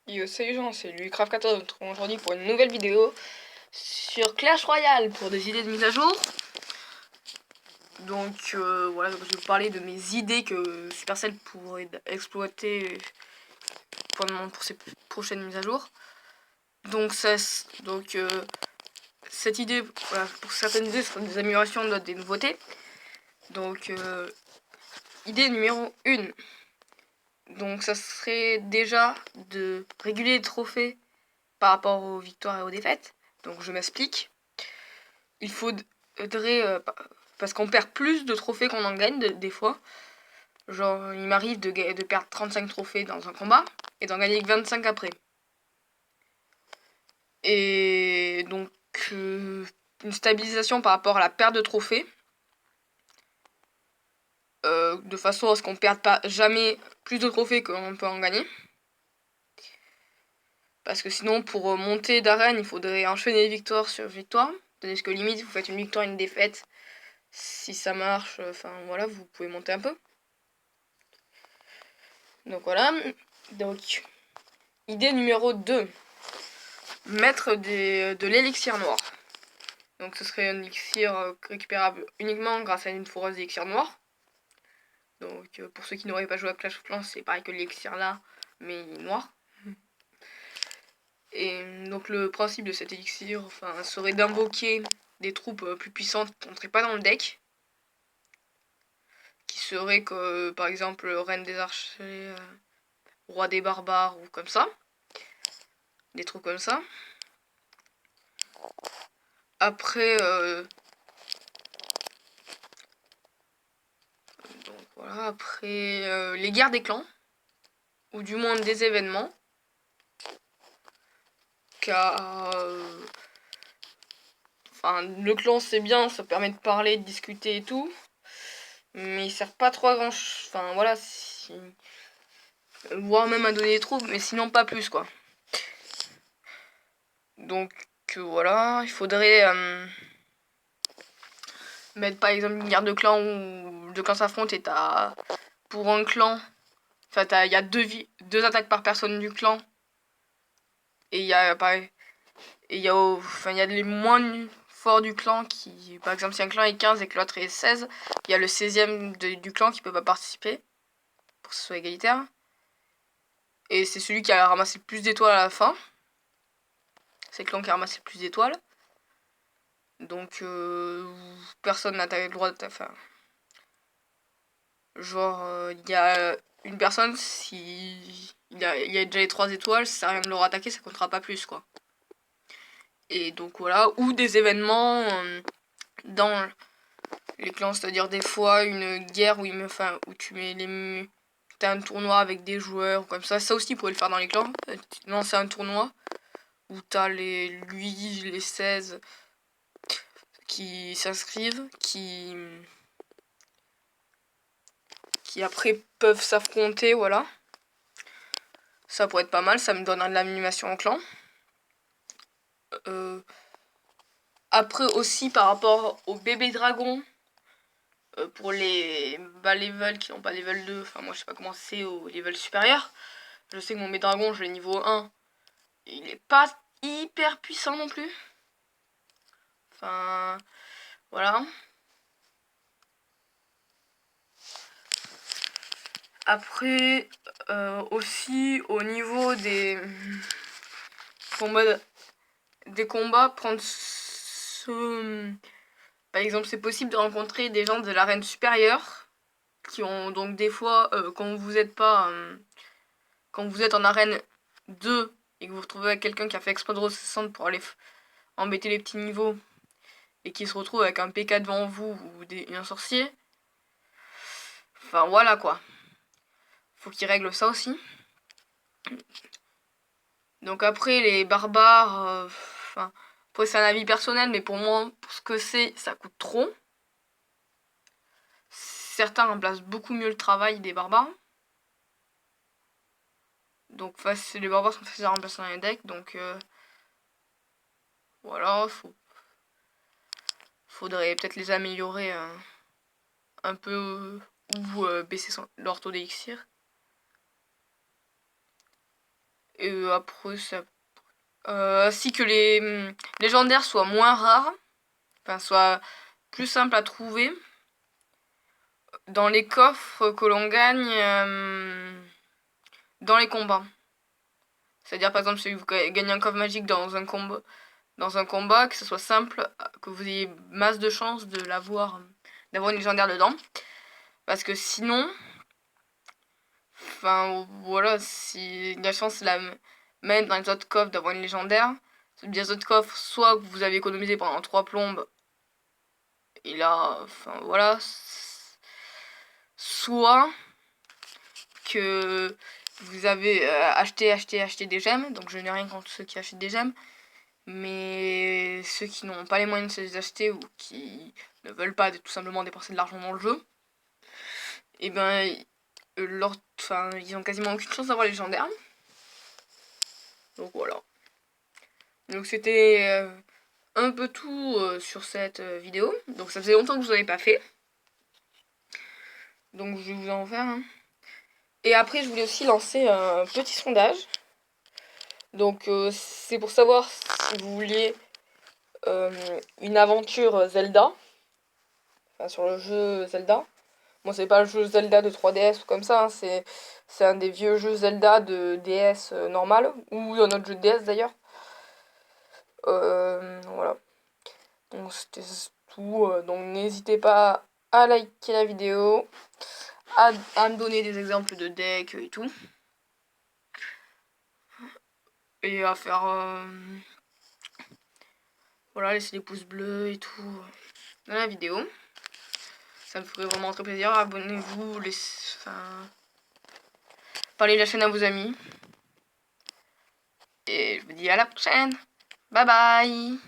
Yo, salut gens, c'est Lucraft14, on se retrouve aujourd'hui pour une nouvelle vidéo sur Clash Royale pour des idées de mise à jour. Donc voilà, donc je vais vous parler de mes idées que Supercell pourrait exploiter pour ces prochaines mises à jour. Donc cette idée, voilà, pour certaines idées, ce sont des améliorations, d'autres des nouveautés. Donc idée numéro 1. Donc ça serait déjà de réguler les trophées par rapport aux victoires et aux défaites. Donc je m'explique. Il faudrait, parce qu'on perd plus de trophées qu'on en gagne des fois. Genre il m'arrive de perdre 35 trophées dans un combat et d'en gagner que 25 après. Et donc une stabilisation par rapport à la perte de trophées. De façon à ce qu'on perde pas jamais plus de trophées qu'on peut en gagner. Parce que sinon, pour monter d'arène, il faudrait enchaîner victoire sur victoire. Tandis que limite, vous faites une victoire, une défaite. Si ça marche, enfin voilà, vous pouvez monter un peu. Donc voilà. Donc, idée numéro 2. Mettre de l'élixir noir. Donc ce serait un élixir récupérable uniquement grâce à une foreuse d'élixir noir. Donc pour ceux qui n'auraient pas joué à Clash of Clans, c'est pareil que l'élixir là, mais noir. Et donc le principe de cet élixir serait d'invoquer des troupes plus puissantes qu'on ne serait pas dans le deck. Qui seraient que par exemple Reine des Archers, Roi des Barbares ou comme ça. Des trucs comme ça. Après, donc voilà, après les guerres des clans, ou du moins des événements, car le clan c'est bien, ça permet de parler, de discuter et tout, mais il sert pas trop à grand chose, enfin voilà, voire même à donner des troupes, mais sinon pas plus quoi. Donc voilà, il faudrait mettre par exemple une guerre de clans où deux clans s'affrontent et t'as pour un clan, enfin il y a deux attaques par personne du clan, et il y a pareil. Et il y a les moins forts du clan qui, par exemple, si un clan est 15 et que l'autre est 16, il y a le 16e du clan qui peut pas participer pour que ce soit égalitaire. Et c'est celui qui a ramassé le plus d'étoiles à la fin. C'est le clan qui a ramassé le plus d'étoiles. Donc, personne n'a le droit de. Enfin, genre, il y a une personne, si il y a déjà les 3 étoiles, ça sert à rien de le rattaquer, ça comptera pas plus, quoi. Et donc voilà, ou des événements dans les clans, c'est-à-dire des fois une guerre où tu mets t'as un tournoi avec des joueurs ou comme ça aussi vous pouvez le faire dans les clans, lancer un tournoi où t'as les 16 qui s'inscrivent, qui après peuvent s'affronter, voilà. Ça pourrait être pas mal, ça me donnerait de l'animation en clan. Après aussi par rapport aux bébés dragons, pour les bas level qui n'ont pas level 2, enfin moi je sais pas comment c'est au level supérieur. Je sais que mon Médragon, je l'ai niveau 1. Et il est pas hyper puissant non plus. Enfin, voilà. Après, aussi au niveau des combats, prendre par exemple, c'est possible de rencontrer des gens de l'arène supérieure qui ont donc des fois, quand vous êtes en arène 2 et que vous vous retrouvez avec quelqu'un qui a fait exprès de redescendre pour aller embêter les petits niveaux et qui se retrouve avec un PK devant vous ou un sorcier. Enfin voilà quoi. Faut qu'il règle ça aussi. Donc après les barbares, après c'est un avis personnel, mais pour moi, pour ce que c'est, ça coûte trop. Certains remplacent beaucoup mieux le travail des barbares. Donc les barbares sont faciles à remplacer dans les decks, donc voilà, faudrait peut-être les améliorer un peu ou baisser leur taux d'élixir. Et après, ça... ainsi que les légendaires soient moins rares, enfin, soient plus simples à trouver. Dans les coffres que l'on gagne dans les combats. C'est-à-dire, par exemple, si vous gagnez un coffre magique dans un combat, que ce soit simple, que vous ayez masse de chances de l'avoir, d'avoir une légendaire dedans. Parce que sinon, enfin voilà, si la chance la mène dans les autres coffres d'avoir une légendaire, les autres coffres, soit que vous avez économisé pendant 3 plombes, et là, enfin voilà, soit que vous avez acheté des gemmes, donc je n'ai rien contre ceux qui achètent des gemmes, mais ceux qui n'ont pas les moyens de se les acheter ou qui ne veulent pas tout simplement dépenser de l'argent dans le jeu, et ben ils ont quasiment aucune chance d'avoir les légendaires. Donc voilà. Donc c'était un peu tout sur cette vidéo. Donc ça faisait longtemps que je vous avais pas fait. Donc je vais vous en faire un. Et après je voulais aussi lancer un petit sondage. Donc c'est pour savoir si vous vouliez une aventure Zelda. Enfin sur le jeu Zelda. Bon, c'est pas le jeu Zelda de 3DS ou comme ça, hein, c'est un des vieux jeux Zelda de DS normal, ou un autre jeu de DS d'ailleurs. Voilà. Donc c'était tout. Donc n'hésitez pas à liker la vidéo, à me donner des exemples de decks et tout. Et à faire... voilà, laisser des pouces bleus et tout dans la vidéo. Ça me ferait vraiment très plaisir. Abonnez-vous, parlez de la chaîne à vos amis. Et je vous dis à la prochaine. Bye bye.